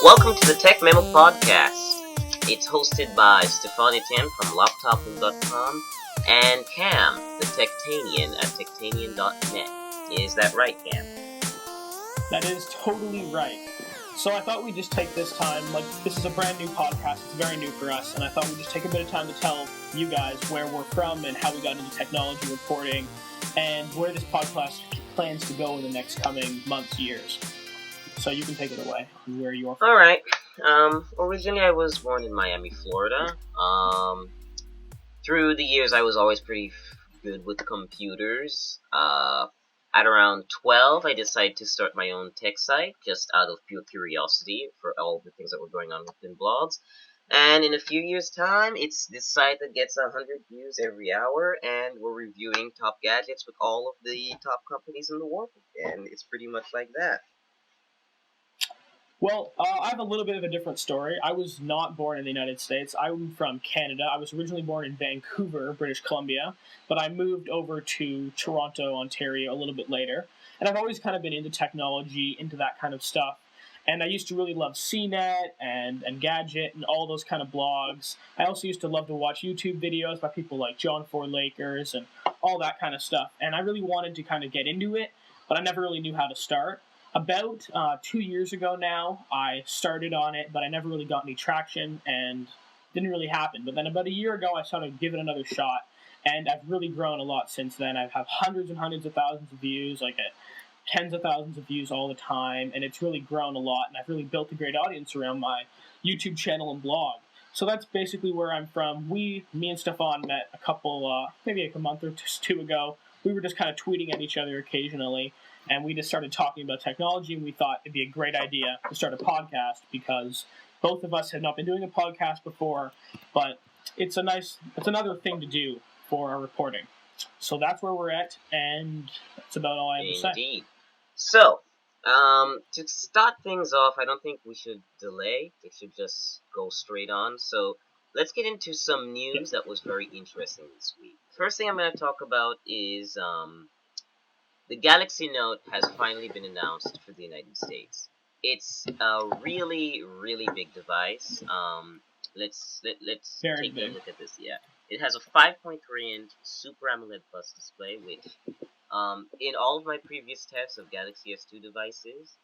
Welcome to the Tech Memo podcast. It's hosted by Stefan from laptoping.com and Cam, the Techtainian at Techtainian.net. Is that right, Cam? That is totally right. So I thought we'd just take this time, this is a brand new podcast, it's very new for us, and I thought we'd just take a bit of time to tell you guys where we're from and how we got into technology reporting and where this podcast plans to go in the next coming months, years. So you can take it away, where you're from. Alright. Originally I was born in Miami, Florida. Through the years I was always pretty good with computers. At around 12, I decided to start my own tech site, just out of pure curiosity for all the things that were going on within blogs. And in a few years' time, it's this site that gets 100 views every hour, and we're reviewing top gadgets with all of the top companies in the world. And it's pretty much like that. Well, I have a little bit of a different story. I was not born in the United States. I'm from Canada. I was originally born in Vancouver, British Columbia, but I moved over to Toronto, Ontario a little bit later. And I've always kind of been into technology, into that kind of stuff. And I used to really love CNET and Gadget and all those kind of blogs. I also used to love to watch YouTube videos by people like John Ford Lakers and all that kind of stuff. And I really wanted to kind of get into it, but I never really knew how to start. About 2 years ago now, I started on it, but I never really got any traction and didn't really happen. But then about a year ago, I started to give it another shot, and I've really grown a lot since then. I have hundreds and hundreds of thousands of views, tens of thousands of views all the time, and it's really grown a lot, and I've really built a great audience around my YouTube channel and blog. So that's basically where I'm from. Me and Stefan met maybe a month or two ago. We were just kind of tweeting at each other occasionally, and we just started talking about technology, and we thought it'd be a great idea to start a podcast because both of us had not been doing a podcast before, but it's another thing to do for our reporting. So that's where we're at, and that's about all I have to say. Indeed. So, to start things off, I don't think we should delay. We should just go straight on. So, let's get into some news that was very interesting this week. First thing I'm going to talk about is the Galaxy Note has finally been announced for the United States. It's a really, really big device. Let's take a look at this. Yeah, it has a 5.3-inch Super AMOLED Plus display, which in all of my previous tests of Galaxy S2 devices,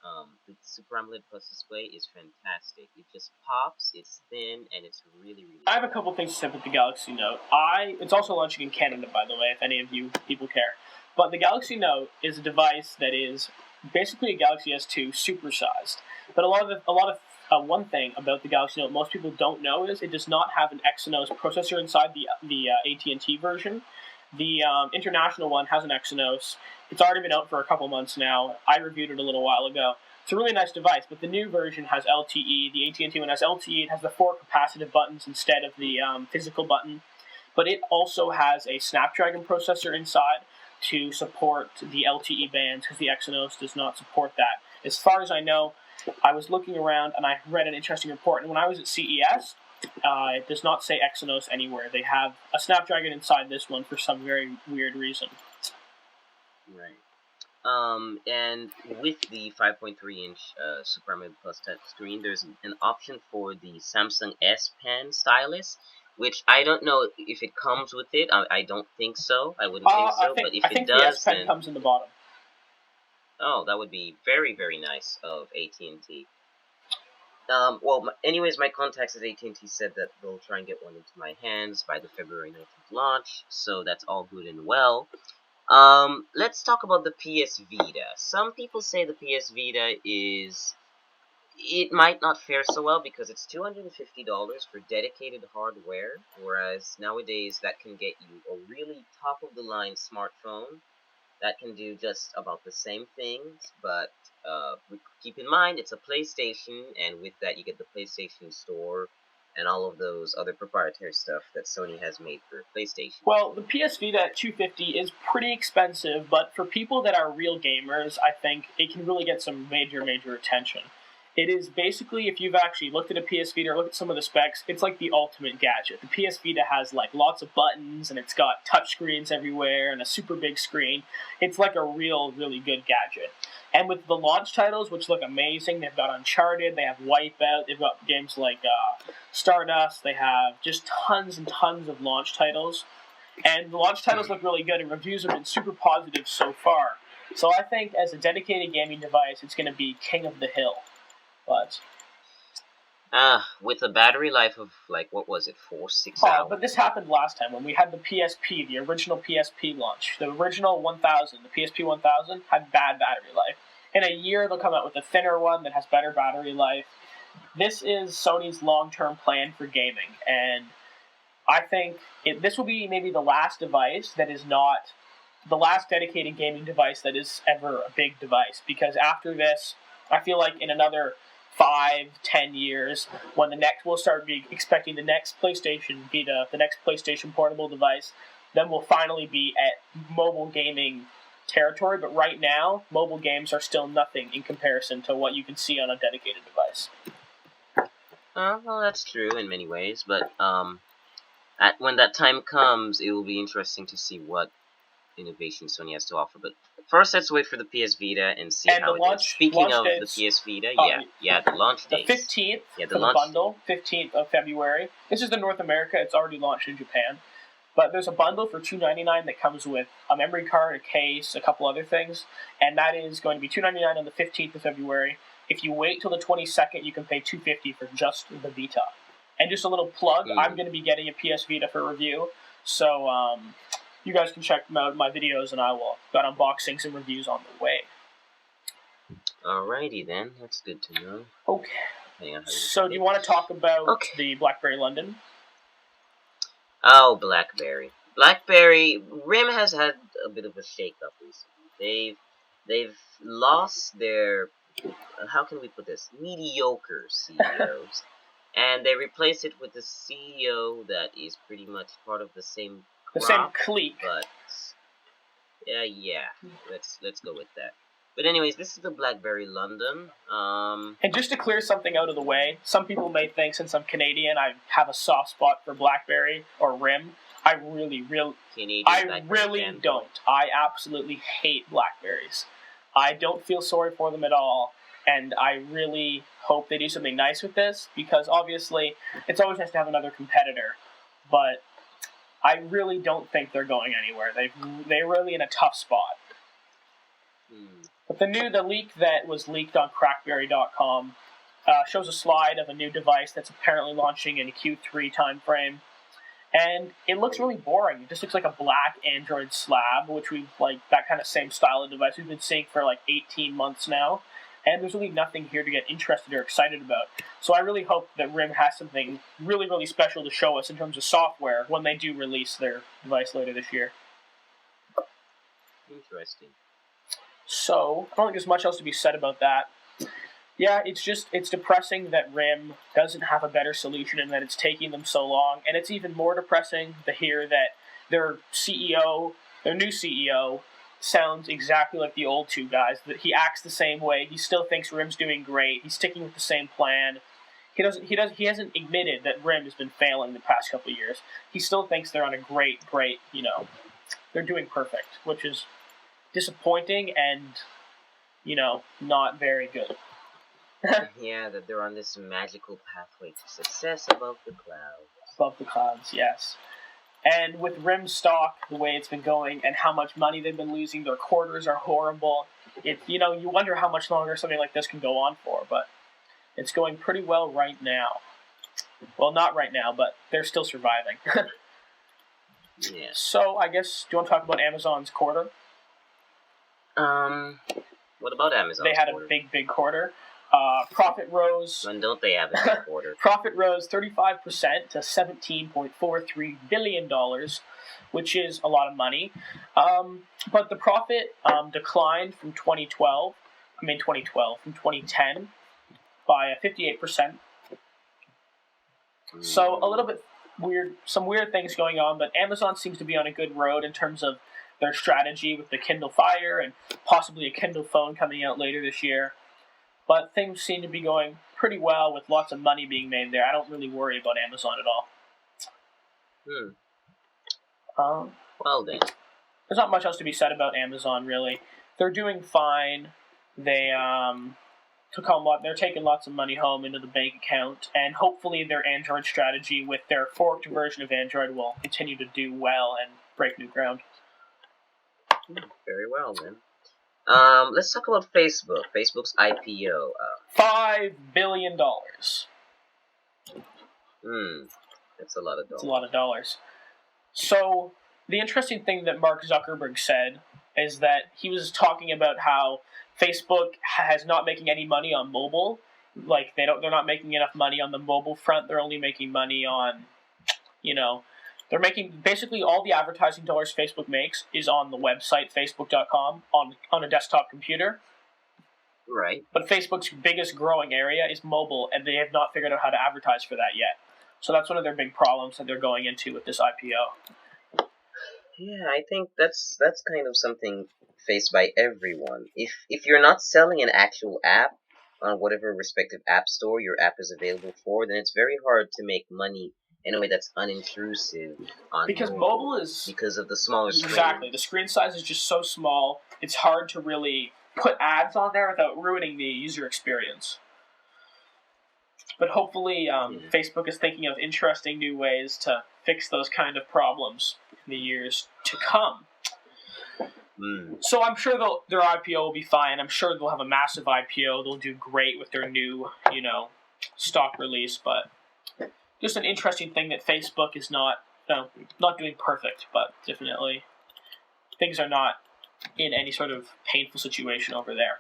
the Super AMOLED Plus display is fantastic. It just pops, it's thin, and it's really, really I have a couple things to say with the Galaxy Note. It's also launching in Canada, by the way, if any of you people care. But the Galaxy Note is a device that is basically a Galaxy S2 supersized. But one thing about the Galaxy Note most people don't know is it does not have an Exynos processor inside the AT&T version. The international one has an Exynos. It's already been out for a couple months now. I reviewed it a little while ago. It's a really nice device, but the new version has LTE. The AT&T one has LTE. It has the 4 capacitive buttons instead of the physical button. But it also has a Snapdragon processor inside to support the LTE bands because the Exynos does not support that. As far as I know, I was looking around and I read an interesting report, and when I was at CES, it does not say Exynos anywhere. They have a Snapdragon inside this one for some very weird reason. Right. And with the 5.3-inch Super AMOLED Plus touchscreen, there's an option for the Samsung S Pen stylus, which I don't know if it comes with it. I don't think so. I wouldn't think so. But if it does, the S Pen comes in the bottom. Oh, that would be very, very nice of AT&T. Anyways, my contacts at AT&T said that they'll try and get one into my hands by the February 19th launch, so that's all good and well. Let's talk about the PS Vita. Some people say the PS Vita it might not fare so well because it's $250 for dedicated hardware, whereas nowadays that can get you a really top-of-the-line smartphone that can do just about the same things, but keep in mind it's a PlayStation, and with that you get the PlayStation Store and all of those other proprietary stuff that Sony has made for PlayStation. Well, the PS Vita at $250 is pretty expensive, but for people that are real gamers, I think it can really get some major attention. It is basically, if you've actually looked at a PS Vita or looked at some of the specs, it's like the ultimate gadget. The PS Vita has lots of buttons, and it's got touch screens everywhere and a super big screen. It's like a really good gadget. And with the launch titles, which look amazing, they've got Uncharted, they have Wipeout, they've got games like Stardust, they have just tons and tons of launch titles. And the launch titles look really good, and reviews have been super positive so far. So I think as a dedicated gaming device, it's going to be king of the hill. But with a battery life of, like, what was it, 6 hours? But this happened last time when we had the PSP, the original PSP launch. The original 1000, the PSP 1000, had bad battery life. In a year, they'll come out with a thinner one that has better battery life. This is Sony's long-term plan for gaming, and I think this will be maybe the last device that is not the last dedicated gaming device that is ever a big device. Because after this, I feel like in another 5-10 years, when we'll start expecting the next PlayStation Vita, the next PlayStation portable device, then we'll finally be at mobile gaming territory. But right now, mobile games are still nothing in comparison to what you can see on a dedicated device. Well, that's true in many ways, but when that time comes, it will be interesting to see what innovation Sony has to offer. But first, let's wait for the PS Vita and see how it is. Speaking of the PS Vita, the launch date. The 15th for the bundle, 15th of February. This is the North America. It's already launched in Japan. But there's a bundle for $299 that comes with a memory card, a case, a couple other things. And that is going to be $299 on the 15th of February. If you wait till the 22nd, you can pay $250 for just the Vita. And just a little plug, I'm going to be getting a PS Vita for review. So you guys can check out my videos, and I will got unboxings and reviews on the way. Alrighty then, that's good to know. Okay. So do you want to talk about the BlackBerry London? Oh, BlackBerry. RIM has had a bit of a shake-up recently. They've lost their, how can we put this, mediocre CEOs. And they replaced it with a CEO that is pretty much part of the same clique. But let's go with that. But anyways, this is the BlackBerry London. And just to clear something out of the way, some people may think since I'm Canadian, I have a soft spot for BlackBerry or RIM. I really don't. I absolutely hate Blackberries. I don't feel sorry for them at all. And I really hope they do something nice with this, because obviously it's always nice to have another competitor. But I really don't think they're going anywhere. They're really in a tough spot. But the leak that was leaked on crackberry.com shows a slide of a new device that's apparently launching in a Q3 timeframe. And it looks really boring. It just looks like a black Android slab, which we've that kind of same style of device we've been seeing for 18 months now. And there's really nothing here to get interested or excited about. So I really hope that RIM has something really, really special to show us in terms of software when they do release their device later this year. Interesting. So, I don't think there's much else to be said about that. Yeah, it's depressing that RIM doesn't have a better solution and that it's taking them so long. And it's even more depressing to hear that their new CEO, sounds exactly like the old two guys. That he acts the same way. He still thinks RIM's doing great. He's sticking with the same plan. He hasn't admitted that RIM has been failing the past couple of years. He still thinks they're on a great, they're doing perfect, which is disappointing and, not very good. Yeah, that they're on this magical pathway to success above the clouds. Above the clouds, yes. And with RIM stock, the way it's been going, and how much money they've been losing, their quarters are horrible. You wonder how much longer something like this can go on for, but it's going pretty well right now. Well, not right now, but they're still surviving. Yeah. So, I guess, do you want to talk about Amazon's quarter? What about Amazon's They had quarter? a big quarter. Profit rose. When don't they have a big quarter? Profit rose 35% to $17.43 billion, which is a lot of money. But the profit declined from 2010 by 58%. So a little bit weird, some weird things going on, but Amazon seems to be on a good road in terms of their strategy with the Kindle Fire and possibly a Kindle phone coming out later this year. But things seem to be going pretty well with lots of money being made there. I don't really worry about Amazon at all. Well then. There's not much else to be said about Amazon, really. They're doing fine. They took home they're taking lots of money home into the bank account, and hopefully their Android strategy with their forked version of Android will continue to do well and break new ground. Very well, then. Let's talk about Facebook. Facebook's IPO. $5 billion. That's a lot of dollars. It's a lot of dollars. So, the interesting thing that Mark Zuckerberg said is that he was talking about how Facebook has not making any money on mobile. Like, they're not making enough money on the mobile front. They're only making money on, they're making basically all the advertising dollars Facebook makes is on the website facebook.com on a desktop computer. Right. But Facebook's biggest growing area is mobile, and they have not figured out how to advertise for that yet. So that's one of their big problems that they're going into with this IPO. Yeah, I think that's kind of something faced by everyone. If you're not selling an actual app on whatever respective app store your app is available for, then it's very hard to make money in a way that's unintrusive on because mobile is because of the smaller screen. Exactly. The screen size is just so small, it's hard to really put ads on there without ruining the user experience. But hopefully Facebook is thinking of interesting new ways to fix those kind of problems in the years to come. So I'm sure their IPO will be fine. I'm sure they'll have a massive IPO. They'll do great with their new, stock release. But just an interesting thing that Facebook is not doing perfect, but definitely things are not in any sort of painful situation over there.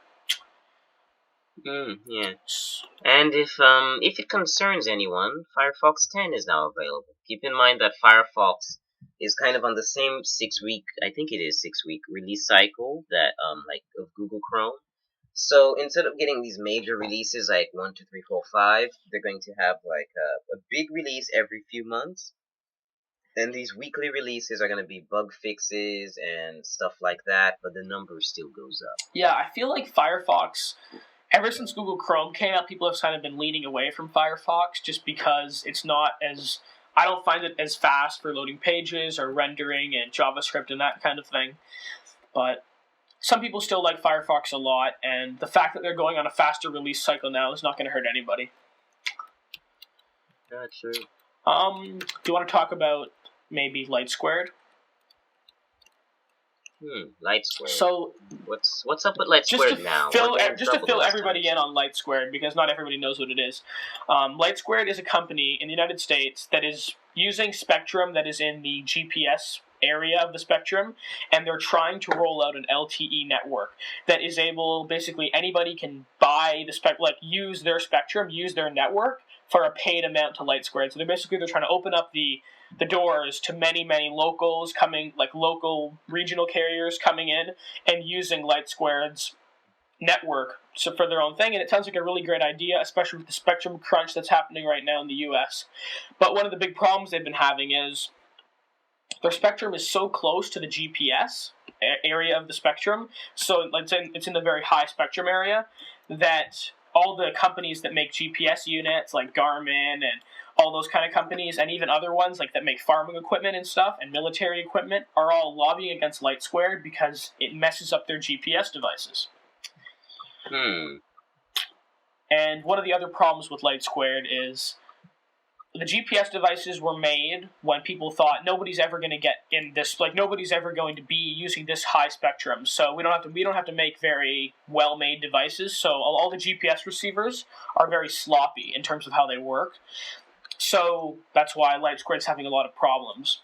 Yeah. And if it concerns anyone, Firefox 10 is now available. Keep in mind that Firefox is kind of on the same 6-week, I think it is 6-week release cycle that of Google Chrome. So instead of getting these major releases like 1, 2, 3, 4, 5, they're going to have like a big release every few months. And these weekly releases are going to be bug fixes and stuff like that, but the number still goes up. Yeah, I feel like Firefox, ever since Google Chrome came out, people have kind of been leaning away from Firefox just because it's not as... I don't find it as fast for loading pages or rendering and JavaScript and that kind of thing. But some people still like Firefox a lot, and the fact that they're going on a faster release cycle now is not going to hurt anybody. That's true. Do you want to talk about maybe Light Squared? Light Squared. So what's up with Light Squared now? Just to fill everybody in on Light Squared, because not everybody knows what it is. Light Squared is a company in the United States that is using spectrum that is in the GPS area of the spectrum, and they're trying to roll out an LTE network that is able, basically anybody can buy the use their spectrum, use their network for a paid amount to Light Squared. So they're trying to open up the doors to many, many locals coming, like local regional carriers coming in and using Light Squared's network for their own thing. And it sounds like a really great idea, especially with the spectrum crunch that's happening right now in the US. But one of the big problems they've been having is their spectrum is so close to the GPS area of the spectrum, so it's in the very high spectrum area, that all the companies that make GPS units, like Garmin and all those kind of companies, and even other ones like that make farming equipment and stuff and military equipment, are all lobbying against Light Squared because it messes up their GPS devices. And one of the other problems with Light Squared is the GPS devices were made when people thought nobody's ever going to get in this, nobody's ever going to be using this high spectrum. So we don't have to make very well-made devices. So all the GPS receivers are very sloppy in terms of how they work. So that's why Light Squared's having a lot of problems.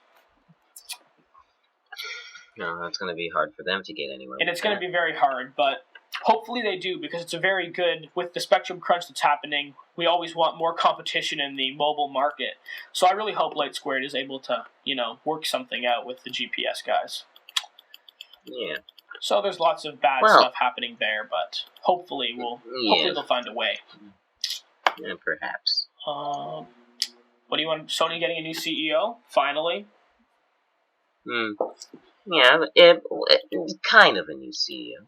No, that's going to be hard for them to get anywhere. And it's going to be very hard, but hopefully they do, because it's a very good, with the spectrum crunch that's happening, we always want more competition in the mobile market. So I really hope Light Squared is able to, work something out with the GPS guys. Yeah. So there's lots of bad stuff happening there, but hopefully they'll find a way. Yeah, perhaps. What do you want? Sony getting a new CEO finally? Yeah, kind of a new CEO.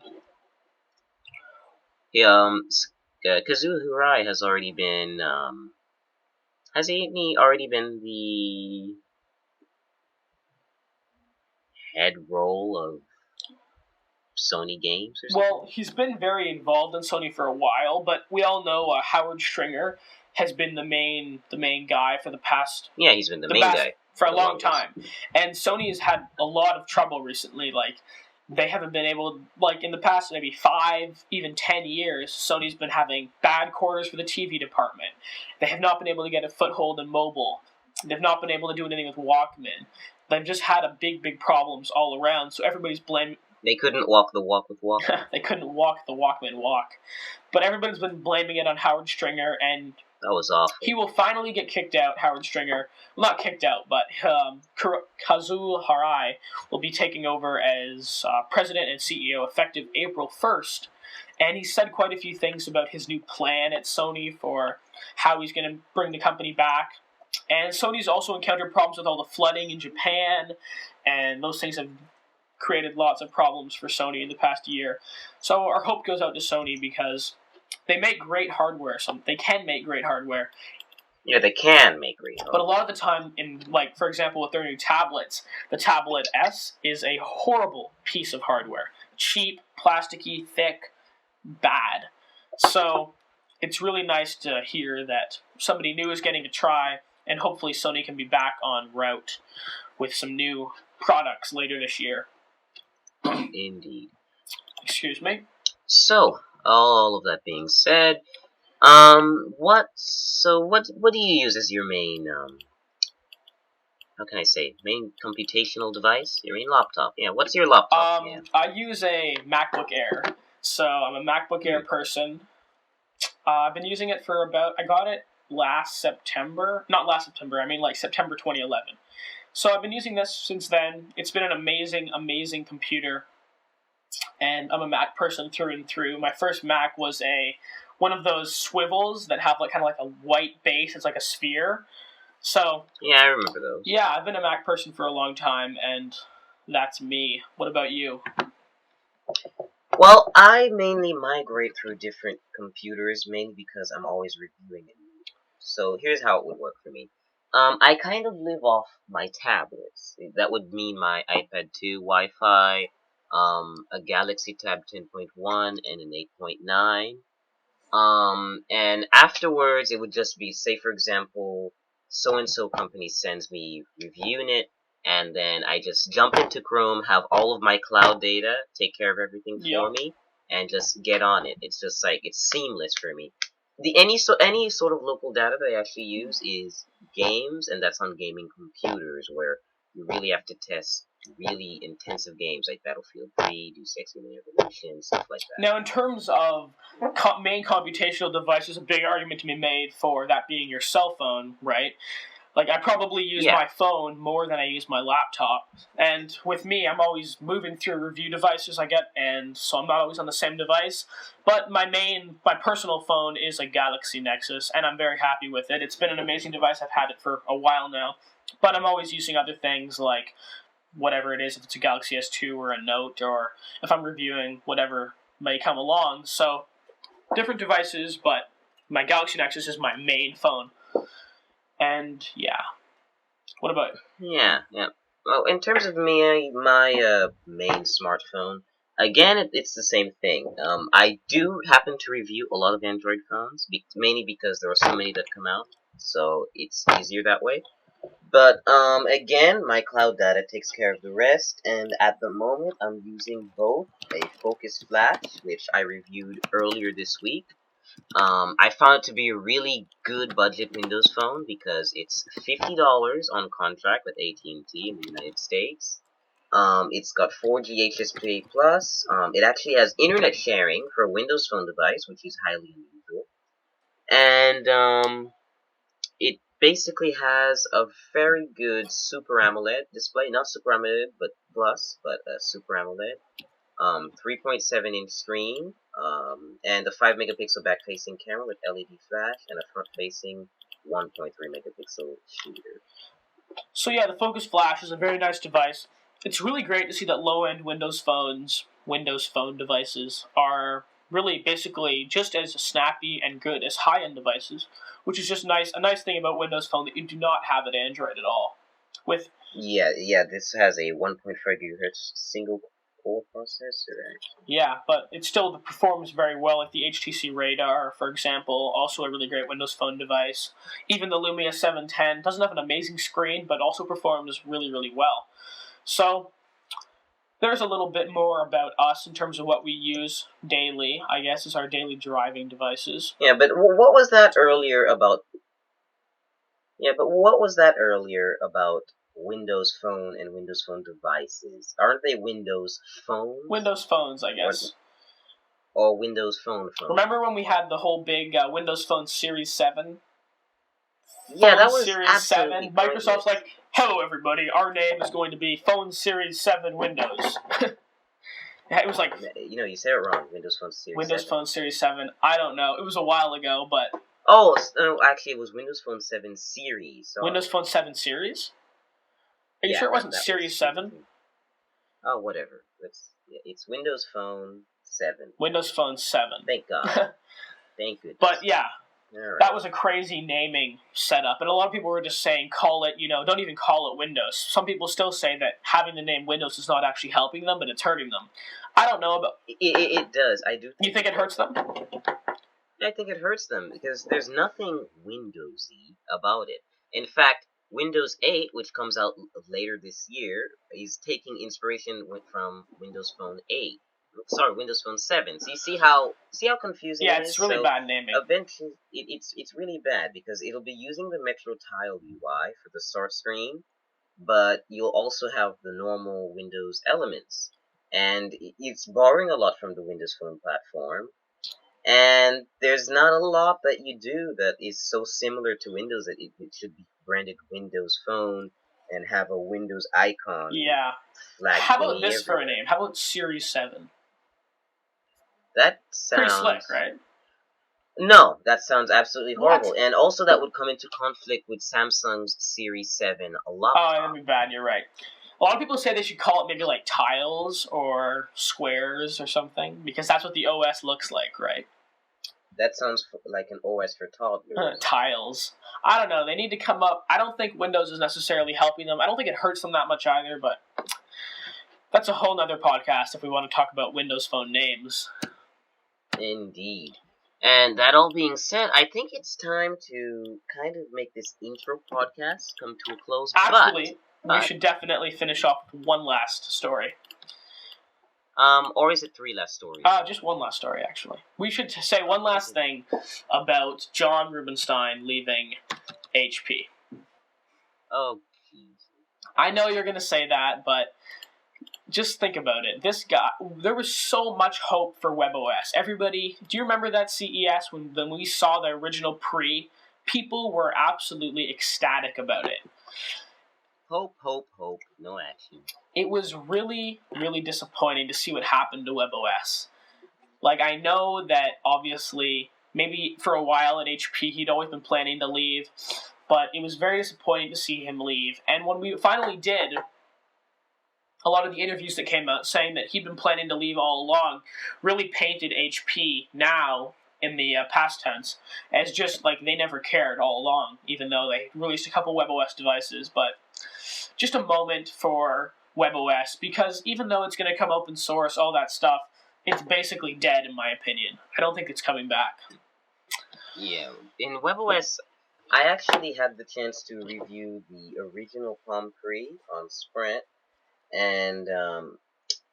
Kazuo Hirai has already been. Has he already been the head role of Sony games or something? Well, he's been very involved in Sony for a while, but we all know Howard Stringer has been the main guy for the past Yeah, he's been the main guy for a the long longest. time. And Sony has had a lot of trouble recently. Like, they haven't been able, like, in the past maybe 5, even 10 years, Sony's been having bad quarters for the TV department. They have not been able to get a foothold in mobile. They've not been able to do anything with Walkman. They've just had a big problems all around, so everybody's blaming... They couldn't walk the walk with Walkman. They couldn't walk the Walkman walk. But everybody's been blaming it on Howard Stringer, and that was awful. he will finally get kicked out, Howard Stringer. Well, not kicked out, but Kazuo Harai will be taking over as president and CEO effective April 1st. And he said quite a few things about his new plan at Sony for how he's going to bring the company back. And Sony's also encountered problems with all the flooding in Japan, and those things have created lots of problems for Sony in the past year. So our hope goes out to Sony because they make great hardware. They can make great hardware. Yeah, they can make great hardware. But a lot of the time, like, for example, with their new tablets, the Tablet S is a horrible piece of hardware. Cheap, plasticky, thick, bad. So it's really nice to hear that somebody new is getting a try, and hopefully Sony can be back on route with some new products later this year. Indeed. Excuse me. So, all of that being said, what do you use as your main, how can I say, main computational device? Your main laptop? Yeah, what's your laptop? I use a MacBook Air, so I'm a MacBook Air person. I've been using it for I got it last September, not last September, I mean like September 2011. So I've been using this since then. It's been an amazing computer, and I'm a Mac person through and through. My first Mac was one of those swivels that have kind of like a white base. It's like a sphere. So yeah, I remember those. Yeah, I've been a Mac person for a long time, and that's me. What about you? Well, I mainly migrate through different computers, mainly because I'm always reviewing it. So here's how it would work for me. I kind of live off my tablets. That would mean my iPad 2 Wi-Fi, a Galaxy Tab 10.1, and an 8.9. And afterwards, it would just be, say, for example, so-and-so company sends me reviewing it, and then I just jump into Chrome, have all of my cloud data, take care of everything for me, and just get on it. It's just like, it's seamless for me. Any sort of local data that I actually use is games, and that's on gaming computers, where you really have to test really intensive games like Battlefield 3, do 60-minute Revolution, stuff like that. Now, in terms of main computational device, there's a big argument to be made for that being your cell phone, right? Like, I probably use my phone more than I use my laptop. And with me, I'm always moving through review devices I get, and so I'm not always on the same device. But my personal phone is a Galaxy Nexus, and I'm very happy with it. It's been an amazing device. I've had it for a while now. But I'm always using other things like whatever it is, if it's a Galaxy S2 or a Note, or if I'm reviewing whatever may come along. So, different devices, but my Galaxy Nexus is my main phone. And, yeah. What about you? Yeah. Well, in terms of my main smartphone, again, it's the same thing. I do happen to review a lot of Android phones, mainly because there are so many that come out, so it's easier that way. But, again, my cloud data takes care of the rest, and at the moment, I'm using both a Focus Flash, which I reviewed earlier this week. I found it to be a really good budget Windows phone because it's $50 on contract with AT&T in the United States. It's got 4G HSPA+. It actually has internet sharing for a Windows Phone device, which is highly unusual. And, it basically has a very good Super AMOLED display. Not Super AMOLED, but Plus, but Super AMOLED. 3.7-inch screen, and a 5 megapixel back-facing camera with LED flash, and a front-facing 1.3 megapixel shooter. So yeah, the Focus Flash is a very nice device. It's really great to see that low-end Windows Phone devices are really basically just as snappy and good as high-end devices, which is just nice. A nice thing about Windows Phone that you do not have at Android at all. Yeah, this has a 1.5 gigahertz single core processor, actually. Yeah, but it still performs very well. Like the HTC Radar, for example, also a really great Windows Phone device. Even the Lumia 710 doesn't have an amazing screen, but also performs really, really well. So there's a little bit more about us in terms of what we use daily, I guess, is our daily driving devices. Yeah, but what was that earlier about? Yeah, but what was that earlier about Windows Phone and Windows Phone devices? Aren't they Windows phones? Windows phones, I guess. Or Windows Phone phones? Remember when we had the whole big Windows Phone Series 7? Yeah, Phone that was Series absolutely 7. Microsoft's pointless. like, hello everybody, our name is going to be Phone Series 7 Windows. It was like You said it wrong. Windows Phone Series Windows 7. Phone Series 7. I don't know. It was a while ago, but Oh, no, actually, it was Windows Phone 7 Series. Sorry. Windows Phone 7 Series? Are you sure it wasn't Series 7? Oh, whatever. It's Windows Phone 7. Windows Phone 7. Thank God. Thank goodness. But yeah, right. That was a crazy naming setup. And a lot of people were just saying, call it, don't even call it Windows. Some people still say that having the name Windows is not actually helping them, but it's hurting them. I don't know about... It does. I do think You think it hurts them? I think it hurts them because there's nothing Windowsy about it. In fact, Windows 8, which comes out later this year, is taking inspiration from Windows Phone 8. Sorry, Windows Phone 7. So you see how confusing it is? Yeah, it's really bad naming. Eventually, it's really bad because it'll be using the Metro Tile UI for the start screen, but you'll also have the normal Windows elements. And it's borrowing a lot from the Windows Phone platform. And there's not a lot that you do that is so similar to Windows that it should be branded Windows Phone and have a Windows icon. Yeah. Flag How about this everywhere. for a name? How about Series 7? That sounds... Pretty slick, right? No, that sounds absolutely horrible. What? And also that would come into conflict with Samsung's Series 7 a lot. Oh, that'd be bad, you're right. A lot of people say they should call it maybe like tiles or squares or something, because that's what the OS looks like, right? That sounds like an OS for toddlers. Tiles. I don't know. They need to come up... I don't think Windows is necessarily helping them. I don't think it hurts them that much either, but that's a whole nother podcast if we want to talk about Windows Phone names. Indeed. And that all being said, I think it's time to kind of make this intro podcast come to a close. Actually, we should definitely finish off with one last story. Or is it 3 last stories? Just one last story, actually. We should say one last thing about John Rubinstein leaving HP. Oh, geez. I know you're going to say that, but just think about it. This guy, there was so much hope for WebOS. Everybody, do you remember that CES when we saw the original pre? People were absolutely ecstatic about it. Hope, hope, hope. No action. It was really, really disappointing to see what happened to WebOS. Like, I know that, obviously, maybe for a while at HP, he'd always been planning to leave, but it was very disappointing to see him leave. And when we finally did, a lot of the interviews that came out saying that he'd been planning to leave all along really painted HP now, in the past tense, as just like they never cared all along, even though they released a couple WebOS devices. But just a moment for WebOS, because even though it's going to come open source, all that stuff, it's basically dead in my opinion. I don't think it's coming back. Yeah, in WebOS, I actually had the chance to review the original Palm Pre on Sprint, and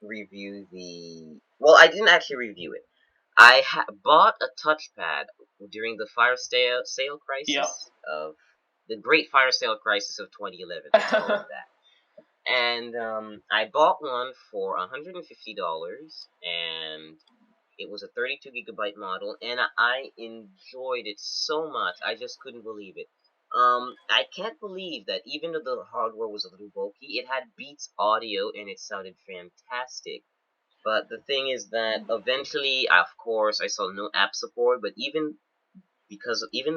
review the... Well, I didn't actually review it. I bought a touchpad during the fire sale crisis of... The Great Fire Sale Crisis of 2011, let's call it that. And I bought one for $150, and it was a 32GB model, and I enjoyed it so much, I just couldn't believe it. I can't believe that even though the hardware was a little bulky, it had Beats audio and it sounded fantastic. But the thing is that eventually, of course, I saw no app support, but even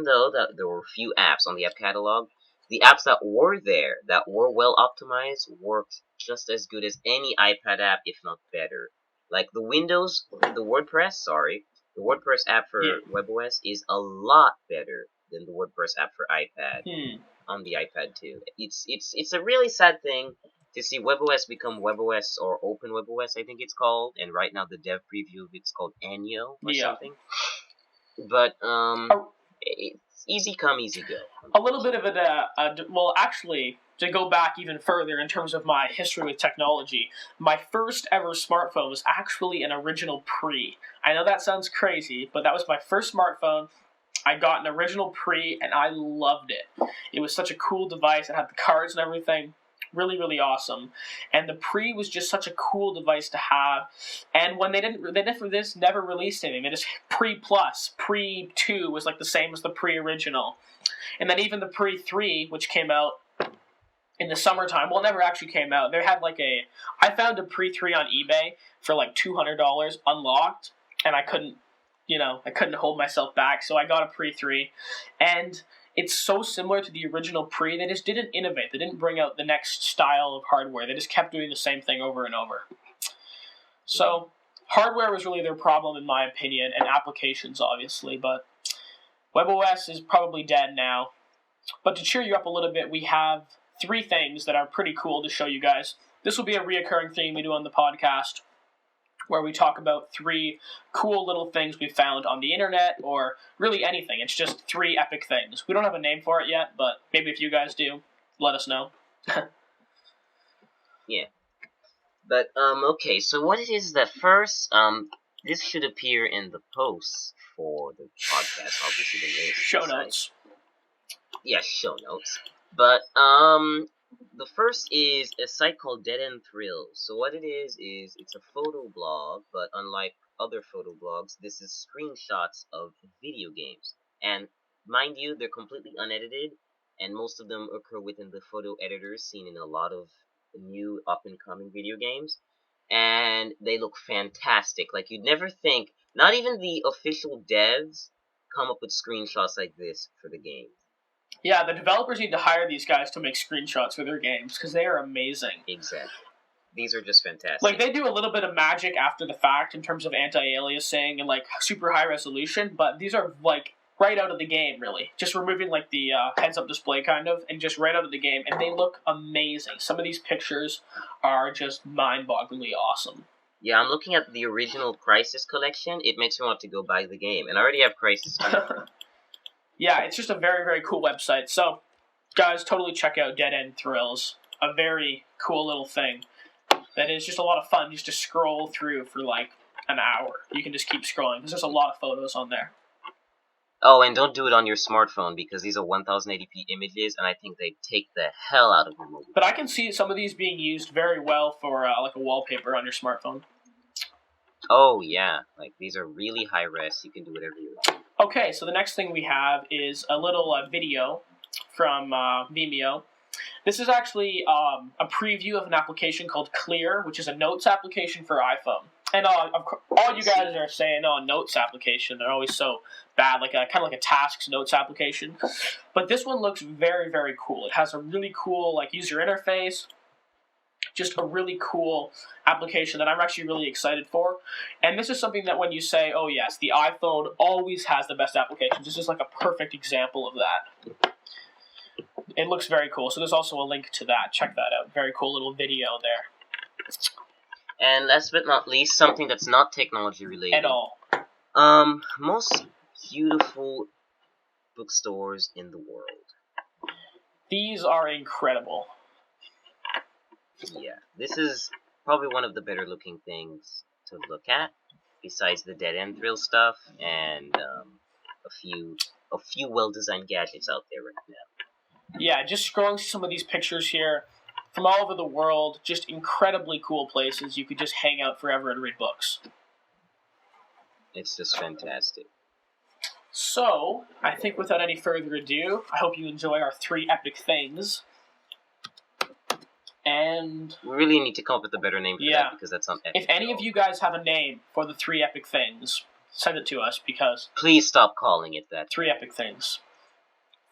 though that there were few apps on the app catalog, the apps that were there, that were well optimized, worked just as good as any iPad app, if not better. Like the WordPress app for WebOS is a lot better than the WordPress app for iPad on the iPad too. It's a really sad thing to see WebOS become WebOS or Open WebOS, I think it's called, and right now the dev preview of it's called Anyo or Yeah. something. But A- it's easy come, easy go. A little bit of well, actually, to go back even further in terms of my history with technology, my first ever smartphone was actually an original Pre. I know that sounds crazy, but that was my first smartphone. I got an original Pre, and I loved it. It was such a cool device. It had the cards and everything. Really, really awesome. And the Pre was just such a cool device to have. And when they never released anything. They just Pre Plus, Pre 2 was like the same as the Pre original. And then even the Pre 3, which came out in the summertime, well, it never actually came out. They had I found a Pre 3 on eBay for like $200 unlocked, and I couldn't hold myself back, so I got a Pre 3. And it's so similar to the original Pre, they just didn't innovate. They didn't bring out the next style of hardware. They just kept doing the same thing over and over. So, hardware was really their problem, in my opinion, and applications, obviously, but WebOS is probably dead now. But to cheer you up a little bit, we have 3 things that are pretty cool to show you guys. This will be a reoccurring theme we do on the podcast, where we talk about 3 cool little things we found on the internet, or really anything. It's just 3 epic things. We don't have a name for it yet, but maybe if you guys do, let us know. Yeah. But, okay, so what it is that first, this should appear in the posts for the podcast, obviously the list. Show notes. Yeah, show notes. But, the first is a site called Dead End Thrills. So what it is it's a photo blog, but unlike other photo blogs, this is screenshots of video games. And mind you, they're completely unedited, and most of them occur within the photo editors seen in a lot of new up-and-coming video games. And they look fantastic. Like, you'd never think, not even the official devs come up with screenshots like this for the game. Yeah, the developers need to hire these guys to make screenshots for their games, because they are amazing. Exactly. These are just fantastic. Like, they do a little bit of magic after the fact in terms of anti-aliasing and, like, super high resolution, but these are, like, right out of the game, really. Just removing, like, the heads-up display, kind of, and just right out of the game, and they look amazing. Some of these pictures are just mind-bogglingly awesome. Yeah, I'm looking at the original Crysis collection. It makes me want to go buy the game, and I already have Crysis 2. Yeah, it's just a very, very cool website. So, guys, totally check out Dead End Thrills. A very cool little thing that is just a lot of fun just to scroll through for like an hour. You can just keep scrolling because there's a lot of photos on there. Oh, and don't do it on your smartphone because these are 1080p images, and I think they take the hell out of your mobile. But I can see some of these being used very well for like a wallpaper on your smartphone. Oh, yeah. Like, these are really high res. You can do whatever you want. Okay, so the next thing we have is a little video from Vimeo. This is actually a preview of an application called Clear, which is a notes application for iPhone. And all you guys are saying, notes application, they're always so bad, like kind of like a tasks notes application. But this one looks very, very cool. It has a really cool like user interface. Just a really cool application that I'm actually really excited for. And this is something that when you say, oh yes, the iPhone always has the best applications, this is like a perfect example of that. It looks very cool. So there's also a link to that. Check that out. Very cool little video there. And last but not least, something that's not technology related. At all. Most beautiful bookstores in the world. These are incredible. Yeah, this is probably one of the better looking things to look at, besides the Dead End Thrill stuff and a few well designed gadgets out there right now. Yeah, just scrolling through some of these pictures here from all over the world, just incredibly cool places you could just hang out forever and read books. It's just fantastic. So, I think without any further ado, I hope you enjoy our 3 epic things. And we really need to come up with a better name for that because that's not epic. If any of you guys have a name for the 3 epic things, send it to us because... Please stop calling it that. 3 epic things.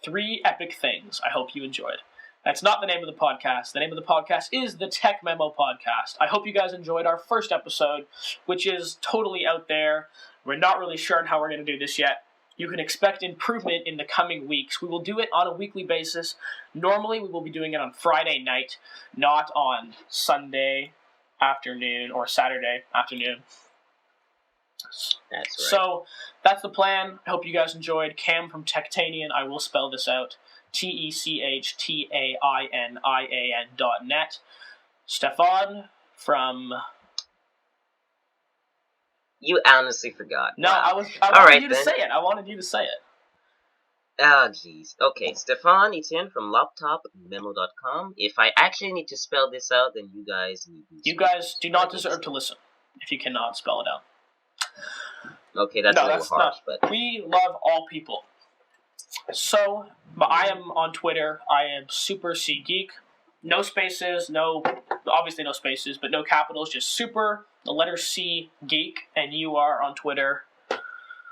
3 epic things. I hope you enjoyed. That's not the name of the podcast. The name of the podcast is the Tech Memo Podcast. I hope you guys enjoyed our first episode, which is totally out there. We're not really sure on how we're going to do this yet. You can expect improvement in the coming weeks. We will do it on a weekly basis. Normally, we will be doing it on Friday night, not on Sunday afternoon or Saturday afternoon. That's right. So, that's the plan. I hope you guys enjoyed. Cam from Techtainian. I will spell this out. TECHTAINIAN.net. Stefan from... You honestly forgot. No, wow. I wanted you to say it. I wanted you to say it. Ah, jeez. Okay, Stefan Etienne from laptopmemo.com. If I actually need to spell this out, then you guys need to. You guys do not deserve to listen if you cannot spell it out. Okay, that's a little harsh, but... We love all people. So, I am on Twitter. I am Super C Geek. No spaces, obviously no spaces, but no capitals, just Super, the letter C, Geek, and you are on Twitter.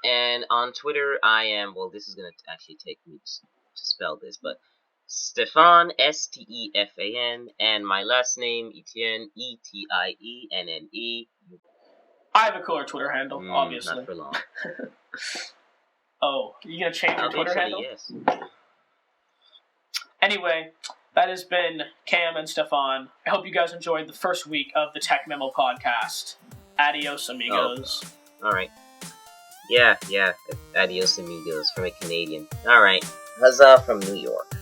And on Twitter, I am, well, this is going to actually take me to spell this, but Stefan, Stefan, and my last name, Etienne, Etienne. I have a cooler Twitter handle, obviously. Not for long. Oh, you going to change your Twitter handle? Yes. Anyway, that has been Cam and Stefan. I hope you guys enjoyed the first week of the Tech Memo podcast. Adios, amigos. Oh, alright. Yeah. Adios, amigos, from a Canadian. Alright. Huzzah from New York.